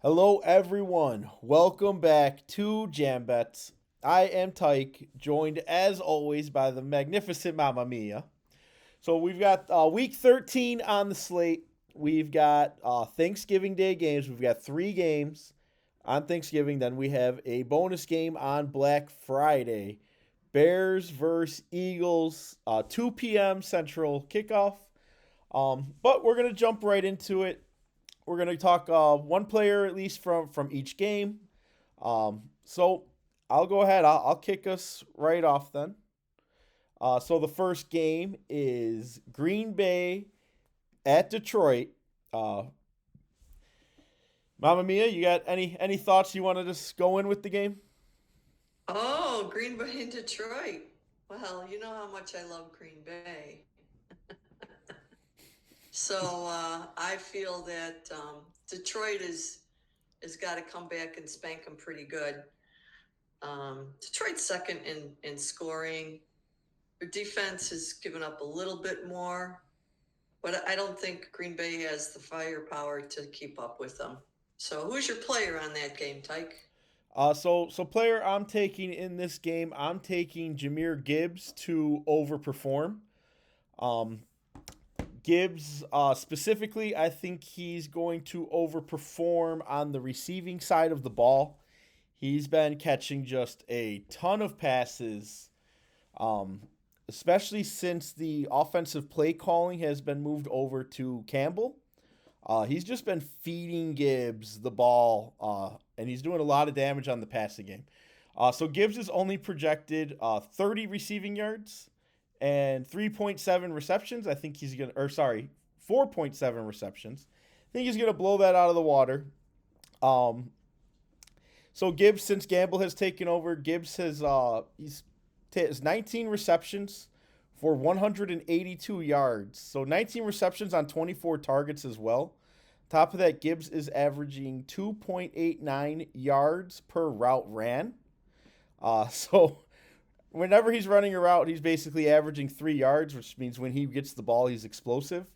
Hello, everyone. Welcome back to Jam Bets. I am Tyke, joined as always by the magnificent Mamma Mia. So we've got week 13 on the slate. We've got Thanksgiving Day games. We've got three games on Thanksgiving. Then we have a bonus game on Black Friday. Bears versus Eagles, 2 p.m. Central kickoff. But we're going to jump right into it. We're gonna talk one player at least from each game. So I'll go ahead. I'll kick us right off then. So the first game is Green Bay at Detroit. Uh, Mama Mia, you got any thoughts you want to just go in with the game? Oh, Green Bay and Detroit. Well, you know how much I love Green Bay. So I feel that Detroit has got to come back and spank them pretty good. Detroit's second in scoring. Their defense has given up a little bit more, but I don't think Green Bay has the firepower to keep up with them. So who's your player on that game, Tyke? So player I'm taking in this game, I'm taking Jameer Gibbs to overperform. Um, Gibbs, specifically, I think he's going to overperform on the receiving side of the ball. He's been catching just a ton of passes, um, especially since the offensive play calling has been moved over to Campbell. He's just been feeding Gibbs the ball, and he's doing a lot of damage on the passing game. So Gibbs is only projected 30 receiving yards and 3.7 receptions. I think he's going to, or sorry, 4.7 receptions. I think he's going to blow that out of the water. Um, so Gibbs, since Gamble has taken over, Gibbs has 19 receptions for 182 yards. So 19 receptions on 24 targets as well. Top of that, Gibbs is averaging 2.89 yards per route ran. So whenever he's running a route, he's basically averaging 3 yards, which means when he gets the ball, he's explosive.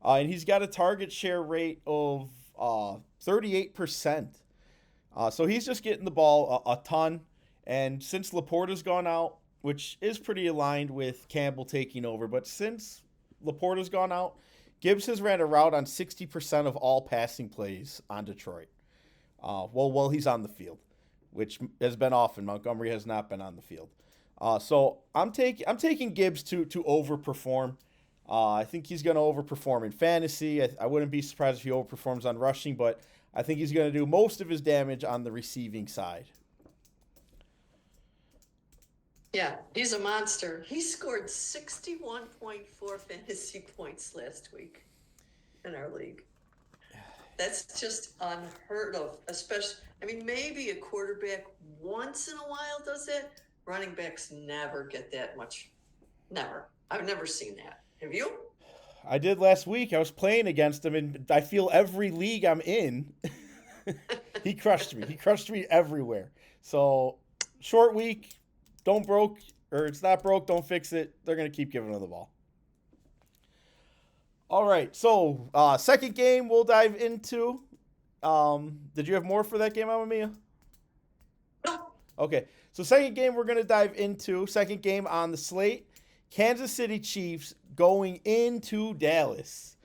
And he's got a target share rate of 38%. So he's just getting the ball a ton. And since Laporta's gone out, which is pretty aligned with Campbell taking over, but since Laporta's gone out, Gibbs has ran a route on 60% of all passing plays on Detroit. While he's on the field, which has been often. Montgomery has not been on the field. So I'm taking Gibbs to overperform. I think he's going to overperform in fantasy. I wouldn't be surprised if he overperforms on rushing, but I think he's going to do most of his damage on the receiving side. Yeah, he's a monster. He scored 61.4 fantasy points last week in our league. That's just unheard of, especially, I mean, maybe a quarterback once in a while does it. Running backs never get that much. Never. I've never seen that. Have you? I did last week. I was playing against him, and I feel every league I'm in, he crushed me. He crushed me everywhere. So short week, don't broke or it's not broke, don't fix it. They're gonna keep giving him the ball. All right, so second game we'll dive into. Did you have more for that game, Mamma Mia? No. Okay, so second game we're gonna dive into. Second game on the slate: Kansas City Chiefs going into Dallas.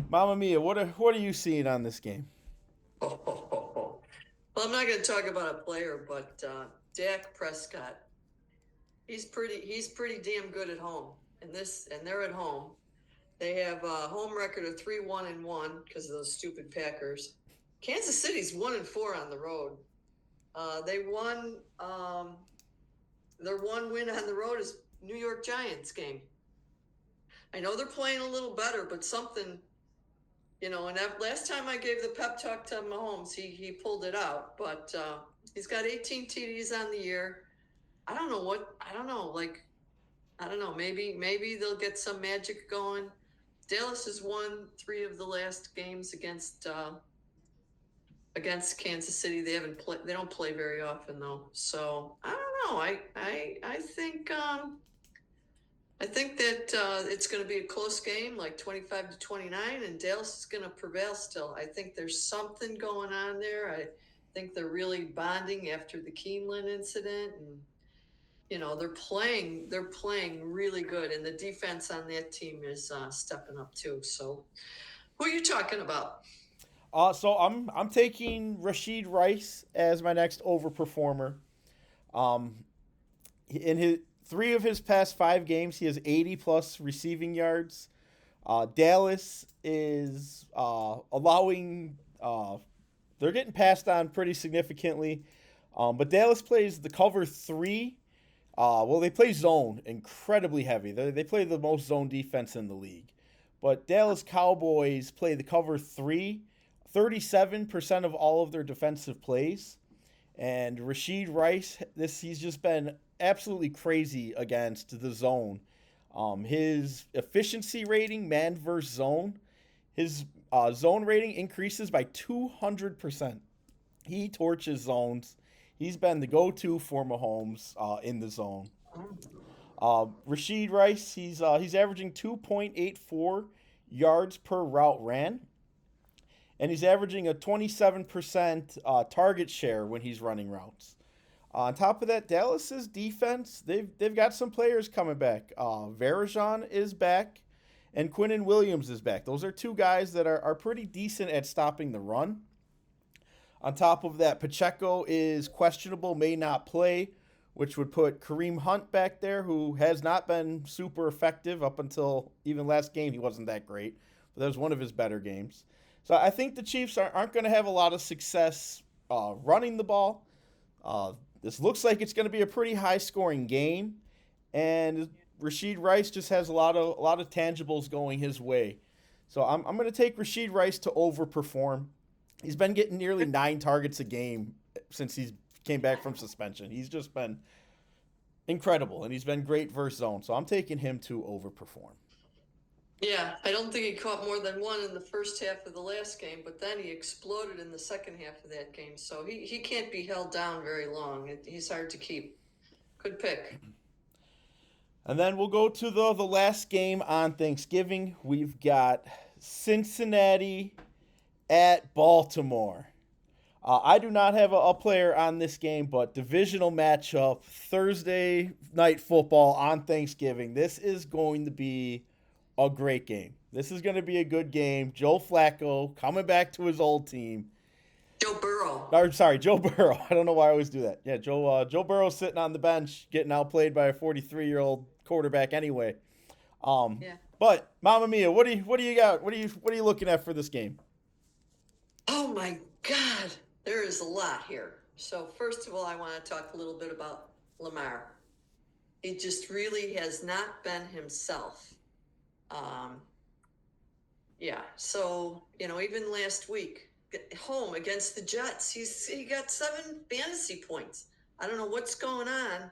Mamma Mia, what are you seeing on this game? Well, I'm not going to talk about a player, but Dak Prescott. He's pretty damn good at home. And they're at home. They have a home record of 3-1-1 because of those stupid Packers. Kansas City's 1-4 on the road. They won. Their one win on the road is New York Giants game. I know they're playing a little better, but something, And that last time I gave the pep talk to Mahomes, he pulled it out. But he's got 18 TDs on the year. I don't know what. I don't know. I don't know. Maybe they'll get some magic going. Dallas has won 3 of the last games against Kansas City. They haven't play. They don't play very often though. So I don't know. I think I think that it's going to be a close game, like 25-29, and Dallas is going to prevail still. I think there's something going on there. I think they're really bonding after the Keeneland incident, and they're playing really good, and the defense on that team is stepping up too. So, who are you talking about? So I'm taking Rashid Rice as my next overperformer. Um, in his 3 of his past 5 games, he has 80 plus receiving yards. Dallas is allowing. They're getting passed on pretty significantly, but Dallas plays the cover 3. Well, they play zone incredibly heavy. They play the most zone defense in the league. But Dallas Cowboys play the cover 3 37% of all of their defensive plays. And Rashid Rice, he's just been absolutely crazy against the zone. His efficiency rating, man versus zone, his zone rating increases by 200%. He torches zones. He's been the go-to for Mahomes in the zone. Rashid Rice, he's averaging 2.84 yards per route ran, and he's averaging a 27% target share when he's running routes. On top of that, Dallas's defense, they've got some players coming back. Varajan is back, and Quinnen Williams is back. Those are 2 guys that are pretty decent at stopping the run. On top of that, Pacheco is questionable, may not play, which would put Kareem Hunt back there, who has not been super effective up until even last game. He wasn't that great, but that was one of his better games. So I think the Chiefs aren't going to have a lot of success running the ball. This looks like it's going to be a pretty high-scoring game, and Rashid Rice just has a lot of tangibles going his way. So I'm going to take Rashid Rice to overperform. He's been getting nearly 9 targets a game since he came back from suspension. He's just been incredible, and he's been great versus zone. So I'm taking him to overperform. Yeah, I don't think he caught more than one in the first half of the last game, but then he exploded in the second half of that game. So he can't be held down very long. He's hard to keep. Good pick. And then we'll go to the last game on Thanksgiving. We've got Cincinnati at Baltimore. I do not have a player on this game, but divisional matchup, Thursday night football on Thanksgiving. This is going to be a great game. This is going to be a good game. Joe Flacco coming back to his old team. Joe Burrow. Or, sorry, Joe Burrow. I don't know why I always do that. Yeah, Joe Burrow sitting on the bench, getting outplayed by a 43-year-old quarterback anyway. Yeah. But Mamma Mia, what do you got? What are you looking at for this game? Oh my God, there is a lot here. So first of all, I want to talk a little bit about Lamar. He just really has not been himself. Yeah. So even last week, home against the Jets, he got 7 fantasy points. I don't know what's going on.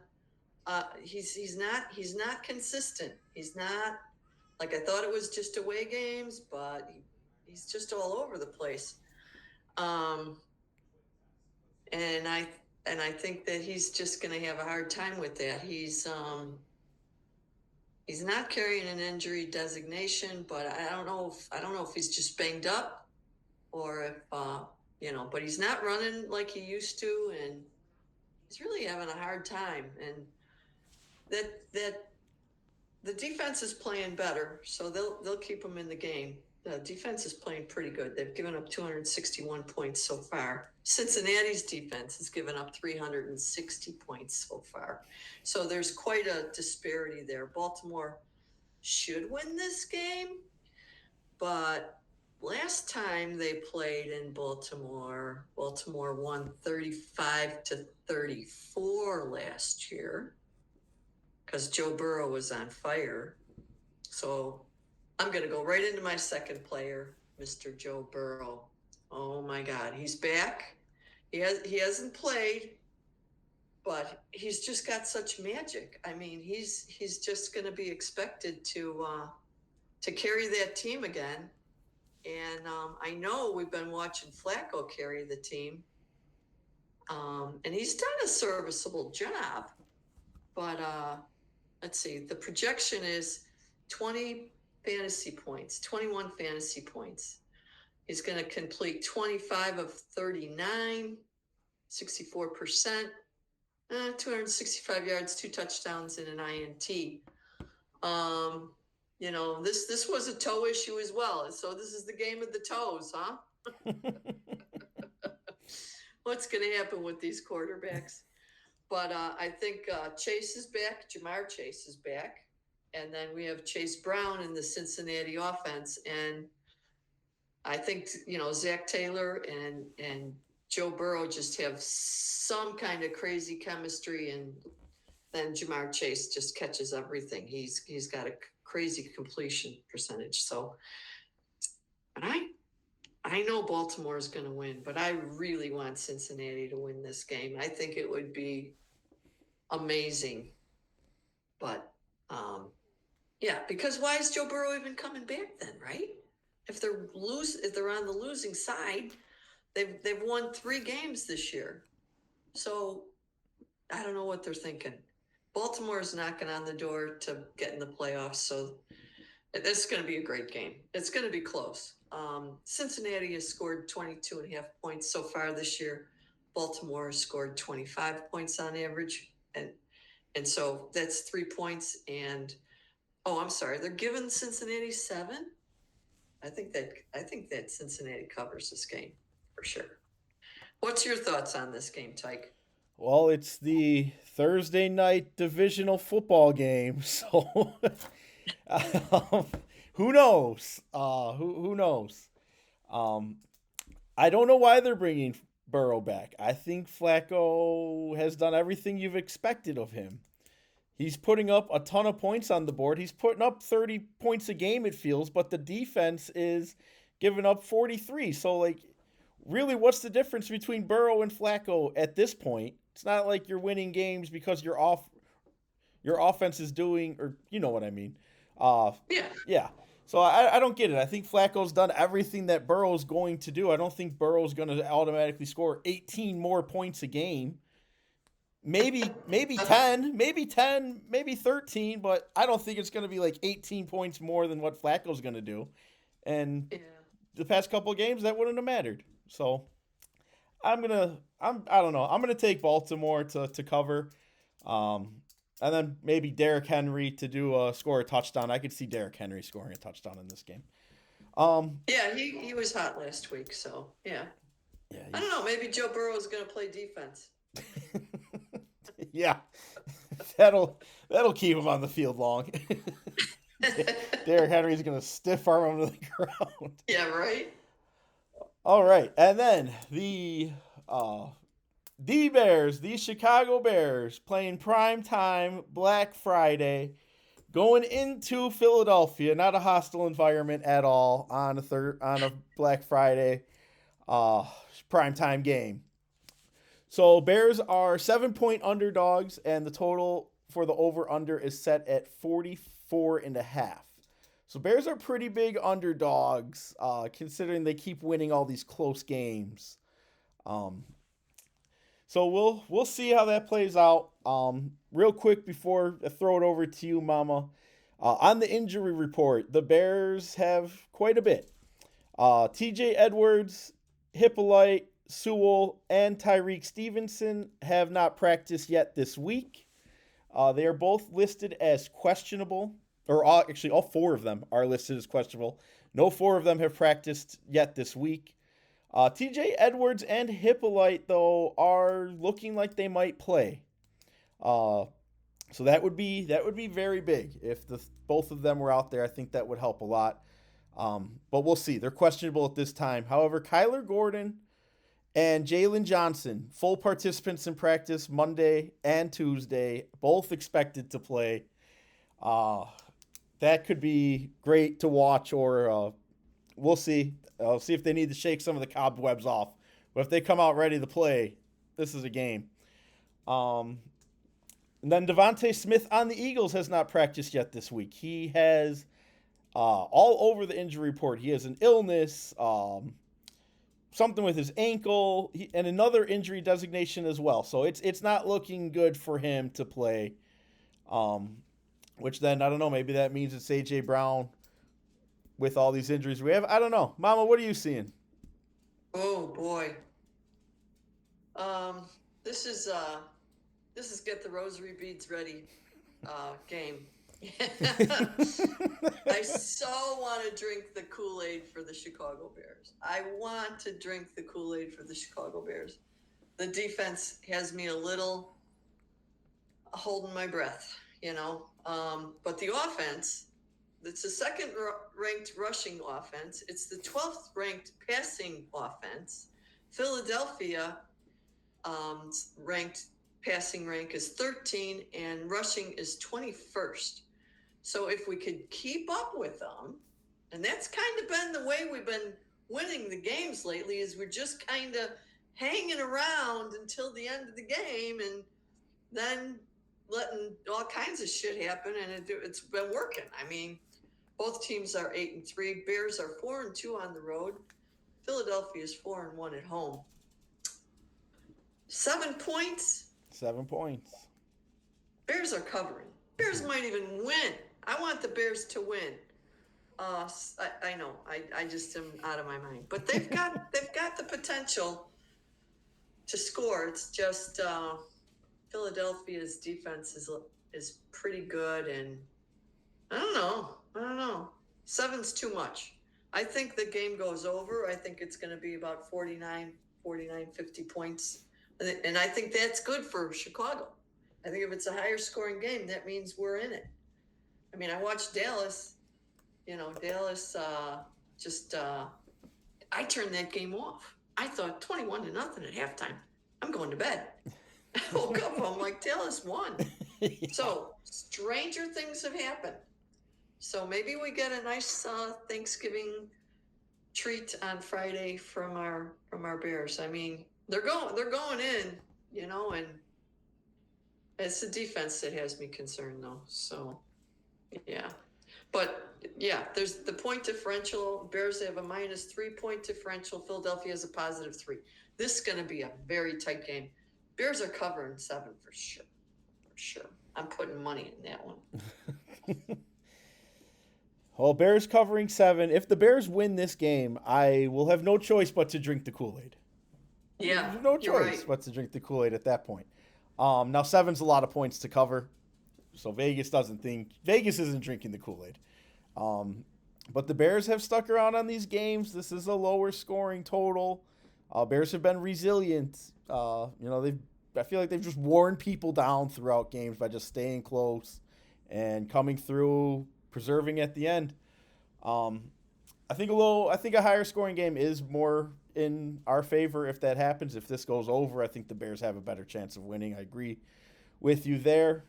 He's not consistent. He's not, like, I thought it was just away games, but he's just all over the place. And I think that he's just going to have a hard time with that. He's not carrying an injury designation, but I don't know if he's just banged up, or if but he's not running like he used to, and he's really having a hard time. And that the defense is playing better, so they'll keep him in the game. The defense is playing pretty good. They've given up 261 points so far. Cincinnati's defense has given up 360 points so far. So there's quite a disparity there. Baltimore should win this game, but last time they played in Baltimore won 35-34 last year because Joe Burrow was on fire. So I'm going to go right into my second player, Mr. Joe Burrow. Oh my God, he's back. He hasn't played, but he's just got such magic. I mean, he's just going to be expected to carry that team again. And I know we've been watching Flacco carry the team, and he's done a serviceable job. But let's see, the projection is 20 fantasy points, 21 fantasy points. He's going to complete 25 of 39, 64%, 265 yards, 2 touchdowns, and an INT. This was a toe issue as well. So this is the game of the toes, huh? What's going to happen with these quarterbacks? But I think Chase is back. Jamar Chase is back. And then we have Chase Brown in the Cincinnati offense. And I think, Zach Taylor and Joe Burrow just have some kind of crazy chemistry. And then Jamar Chase just catches everything. He's got a crazy completion percentage. So, but I know Baltimore is going to win, but I really want Cincinnati to win this game. I think it would be amazing. But, because why is Joe Burrow even coming back then, right? If they're on the losing side, they've won 3 games this year. So I don't know what they're thinking. Baltimore is knocking on the door to get in the playoffs, so this is going to be a great game. It's going to be close. Cincinnati has scored 22.5 points so far this year. Baltimore has scored 25 points on average, and so that's 3 points. And I'm sorry, they're giving Cincinnati 7. I think that Cincinnati covers this game for sure. What's your thoughts on this game, Tyke? Well, it's the Thursday night divisional football game, so who knows? Who knows? I don't know why they're bringing Burrow back. I think Flacco has done everything you've expected of him. He's putting up a ton of points on the board. He's putting up 30 points a game, it feels, but the defense is giving up 43. So, really, what's the difference between Burrow and Flacco at this point? It's not like you're winning games because your offense is doing, or you know what I mean. Yeah. So I don't get it. I think Flacco's done everything that Burrow's going to do. I don't think Burrow's going to automatically score 18 more points a game. Maybe 10, maybe 13, but I don't think it's going to be 18 points more than what Flacco's going to do. And the past couple of games, that wouldn't have mattered. So I don't know. I'm going to take Baltimore to cover. And then maybe Derrick Henry to score a touchdown. I could see Derrick Henry scoring a touchdown in this game. He was hot last week, so yeah. I don't know. Maybe Joe Burrow is going to play defense. Yeah, that'll keep him on the field long. Derrick Henry's going to stiff arm him to the ground. Yeah, right. All right, and then the Bears, the Chicago Bears, playing prime time Black Friday, going into Philadelphia. Not a hostile environment at all on a Black Friday prime time game. So Bears are 7-point underdogs, and the total for the over-under is set at 44.5. So Bears are pretty big underdogs, considering they keep winning all these close games. So we'll see how that plays out. Real quick before I throw it over to you, Mama. On the injury report, the Bears have quite a bit. TJ Edwards, Hippolyte, Sewell, and Tyreek Stevenson have not practiced yet this week. They are both listed as questionable, or actually all 4 of them are listed as questionable. No 4 of them have practiced yet this week. TJ Edwards and Hippolyte, though, are looking like they might play. So that would be very big if both of them were out there. I think that would help a lot. But we'll see. They're questionable at this time. However, Kyler Gordon and Jalen Johnson, full participants in practice Monday and Tuesday, both expected to play. That could be great to watch, or we'll see. I'll see if they need to shake some of the cobwebs off. But if they come out ready to play, this is a game. And then Devontae Smith on the Eagles has not practiced yet this week. He has all over the injury report. He has an illness, something with his ankle, and another injury designation as well. So it's not looking good for him to play. which then, I don't know, maybe that means it's A.J. Brown with all these injuries we have. I don't know. Mama, what are you seeing? Oh boy. Um, this is get the rosary beads ready game. I so want to drink the Kool-Aid for the Chicago Bears. I want to drink the Kool-Aid for the Chicago Bears. The defense has me a little holding my breath, but the offense, it's the second ranked rushing offense. It's the 12th ranked passing offense. Philadelphia ranked passing rank is 13 and rushing is 21st. So if we could keep up with them, and that's kind of been the way we've been winning the games lately, is we're just kind of hanging around until the end of the game and then letting all kinds of shit happen, and it's been working. I mean, both teams are 8-3. Bears are 4-2 on the road. Philadelphia is 4-1 at home. 7 points. 7 points. Bears are covering. Bears might even win. I want the Bears to win. I know. I just am out of my mind. But they've got the potential to score. It's just Philadelphia's defense is pretty good, and I don't know. 7's too much. I think the game goes over. I think it's going to be about 49, 50 points. And I think that's good for Chicago. I think if it's a higher scoring game, that means we're in it. I mean, I watched Dallas. Dallas I turned that game off. I thought 21-0 at halftime. I'm going to bed. I woke up, I'm like, Dallas won. Yeah. So stranger things have happened. So maybe we get a nice Thanksgiving treat on Friday from our Bears. I mean, they're going in, and it's the defense that has me concerned, though. So, yeah. But, yeah, there's the point differential. Bears have a -3 point differential. Philadelphia has a +3. This is going to be a very tight game. Bears are covering 7 for sure. For sure. I'm putting money in that one. Well, Bears covering 7. If the Bears win this game, I will have no choice but to drink the Kool-Aid. Yeah, no choice but to drink the Kool-Aid at that point. Now 7's a lot of points to cover, so Vegas isn't drinking the Kool-Aid. But the Bears have stuck around on these games. This is a lower scoring total. Bears have been resilient. I feel like they've just worn people down throughout games by just staying close and coming through, preserving at the end. I think a higher scoring game is more in our favor if that happens. If this goes over, I think the Bears have a better chance of winning. I agree with you there.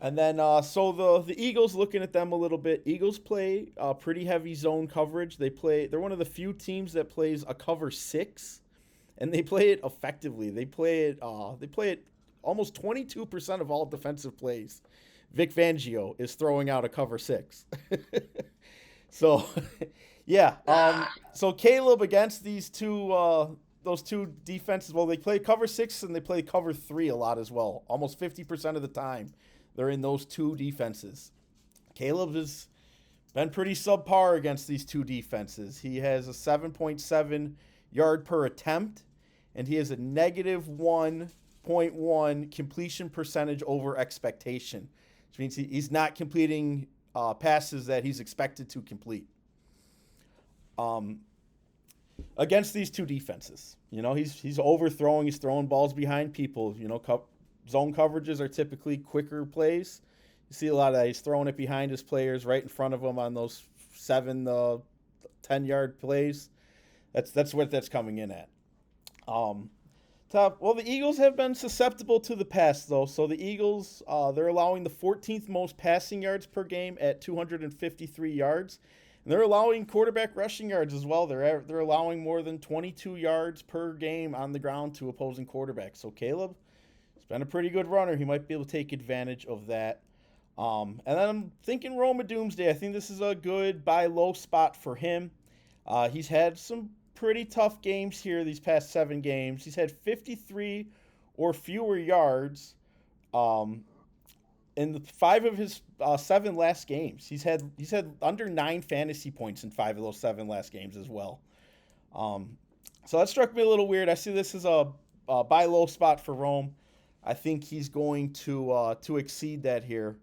And then so the Eagles, looking at them a little bit. Eagles play pretty heavy zone coverage. They're one of the few teams that plays a cover 6, and they play it effectively. They play it almost 22% of all defensive plays. Vic Fangio is throwing out a cover 6. So, yeah. So Caleb, against those two defenses, well, they play cover 6 and they play cover 3 a lot as well. Almost 50% of the time, they're in those two defenses. Caleb has been pretty subpar against these two defenses. He has a 7.7 yard per attempt, and he has a -1.1 completion percentage over expectation, which means he's not completing passes that he's expected to complete. Against these two defenses, he's overthrowing. He's throwing balls behind people. Zone coverages are typically quicker plays. You see a lot of that. He's throwing it behind his players, right in front of them on those 7, 10-yard plays. That's what that's coming in at. The Eagles have been susceptible to the pass, though. So the Eagles, they're allowing the 14th most passing yards per game at 253 yards. And they're allowing quarterback rushing yards as well. They're allowing more than 22 yards per game on the ground to opposing quarterbacks. So Caleb has been a pretty good runner. He might be able to take advantage of that. And then I'm thinking Roma Doomsday. I think this is a good buy low spot for him. He's had some pretty tough games here these past 7 games. He's had 53 or fewer yards in the 5 of his 7 last games. He's had under 9 fantasy points in 5 of those 7 last games as well. So that struck me a little weird. I see this as a buy low spot for Rome. I think he's going to exceed that here.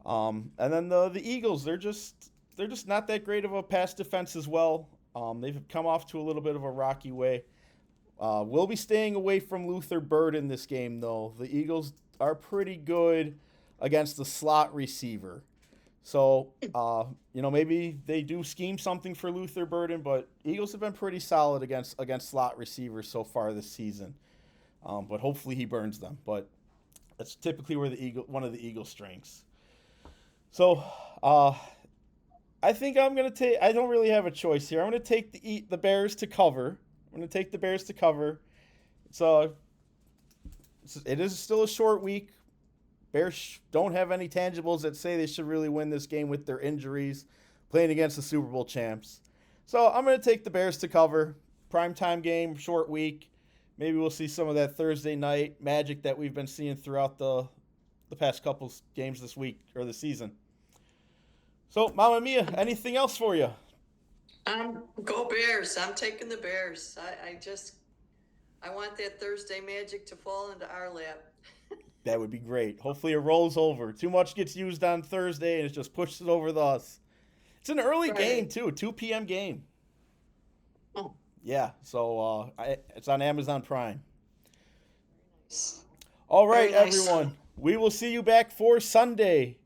And then the Eagles, they're just not that great of a pass defense as well. They've come off to a little bit of a rocky way. We'll be staying away from Luther Bird in this game, though. The Eagles are pretty good against the slot receiver. So, maybe they do scheme something for Luther Burden, but Eagles have been pretty solid against slot receivers so far this season. But hopefully he burns them. But that's typically where one of the Eagles' strengths. So, I think I'm going to take – I don't really have a choice here. I'm going to take the Bears to cover. I'm going to take the Bears to cover. It is still a short week. Bears don't have any tangibles that say they should really win this game with their injuries, playing against the Super Bowl champs. So I'm going to take the Bears to cover. Primetime game, short week. Maybe we'll see some of that Thursday night magic that we've been seeing throughout the past couple games this week or the season. So, Mama Mia, anything else for you? Go Bears. I'm taking the Bears. I want that Thursday magic to fall into our lap. That would be great. Hopefully it rolls over. Too much gets used on Thursday, and it just pushes it over to us. It's an early game, too, 2 p.m. game. Oh. Yeah, so it's on Amazon Prime. All right, everyone. We will see you back for Sunday.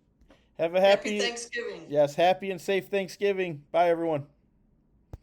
Have a happy Thanksgiving. Yes, happy and safe Thanksgiving. Bye, everyone.